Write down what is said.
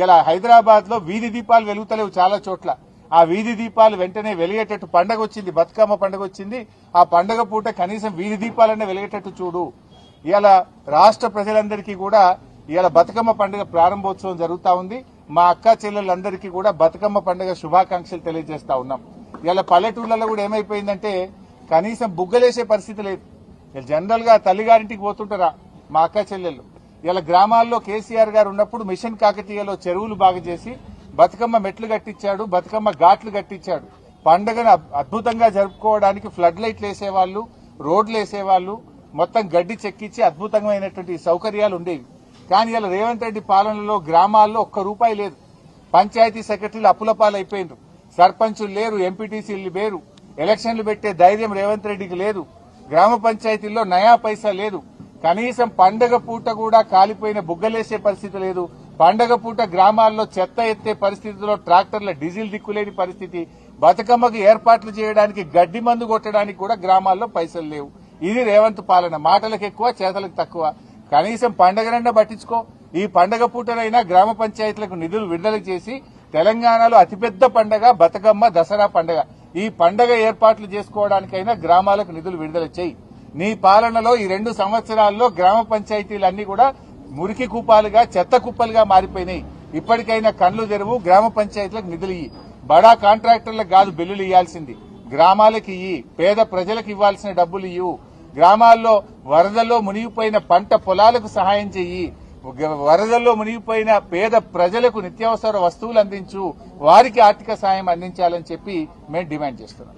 ఇలా హైదరాబాద్ లో వీధి దీపాలు వెలుగుతలేవు చాలా చోట్ల. ఆ వీధి దీపాలు వెంటనే వెలిగేటట్టు పండగ వచ్చింది, బతుకమ్మ పండుగ వచ్చింది. ఆ పండగ పూట కనీసం వీధి దీపాలన్నీ వెలిగేటట్టు చూడు. ఇలా రాష్ట్ర ప్రజలందరికీ కూడా ఇలా బతుకమ్మ పండుగ ప్రారంభోత్సవం జరుగుతా ఉంది. మా అక్క చెల్లెలందరికీ కూడా బతుకమ్మ పండుగ శుభాకాంక్షలు తెలియజేస్తా ఉన్నాం. ఇలా పల్లెటూర్లలో కూడా ఏమైపోయిందంటే కనీసం బుగ్గలేసే పరిస్థితి లేదు. జనరల్ గా తల్లిగారింటికి పోతుంటారా మా అక్క చెల్లెళ్ళు. ఇలా గ్రామాల్లో కేసీఆర్ గారు ఉన్నప్పుడు మిషన్ కాకతీయలో చెరువులు బాగు చేసి బతుకమ్మ మెట్లు కట్టించాడు, బతుకమ్మ ఘాట్లు కట్టించాడు. పండుగను అద్భుతంగా జరుపుకోవడానికి ఫ్లడ్ లైట్లు వేసేవాళ్లు, రోడ్లు వేసేవాళ్లు, మొత్తం గడ్డి చెక్కించి అద్భుతమైనటువంటి సౌకర్యాలు ఉండేవి. కానీ ఇలా రేవంత్ రెడ్డి పాలనలో గ్రామాల్లో ఒక్క రూపాయి లేదు. పంచాయతీ సెక్రటరీలు అప్పులపాలైపోయినారు, సర్పంచులు లేరు, ఎంపీటీసీలు లేరు, ఎలక్షన్లు పెట్టే ధైర్యం రేవంత్ రెడ్డికి లేదు. గ్రామ పంచాయతీల్లో నయా పైసా లేదు. కనీసం పండగ పూట కూడా కాలిపోయిన బుగ్గలేసే పరిస్థితి లేదు. పండగ పూట గ్రామాల్లో చెత్త ఎత్తే పరిస్థితిలో ట్రాక్టర్ల డీజిల్ దిక్కులేని పరిస్థితి. బతుకమ్మకు ఏర్పాట్లు చేయడానికి గడ్డి మందు కొట్టడానికి కూడా గ్రామాల్లో పైసలు లేవు. ఇది రేవంత్ పాలన. మాటలకు ఎక్కువ, చేతలకు తక్కువ. కనీసం పండగనన్నా పట్టించుకో. ఈ పండగ పూటనైనా గ్రామ పంచాయతీలకు నిధులు విడుదల చేసి తెలంగాణలో అతిపెద్ద పండగ బతుకమ్మ, దసరా పండగ. ఈ పండగ ఏర్పాట్లు చేసుకోవడానికైనా గ్రామాలకు నిధులు విడుదల చేయి. నీ పాలనలో ఈ 2 సంవత్సరాల్లో గ్రామ పంచాయతీలన్నీ కూడా మురికి కూపాలుగా, చెత్త కుప్పలుగా మారిపోయినాయి. ఇప్పటికైనా కళ్లు తెరువు, గ్రామ పంచాయతీలకు నిధులు ఇయ్యి. బడా కాంట్రాక్టర్లకు కాదు బిల్లులు ఇవ్వాల్సింది, గ్రామాలకు ఇయ్యి. పేద ప్రజలకు ఇవ్వాల్సిన డబ్బులు ఇవ్వు. గ్రామాల్లో వరదల్లో మునిగిపోయిన పంట పొలాలకు సహాయం చెయ్యి. వరదల్లో మునిగిపోయిన పేద ప్రజలకు నిత్యావసర వస్తువులు అందించు. వారికి ఆర్థిక సాయం అందించాలని చెప్పి మేము డిమాండ్ చేస్తున్నాం.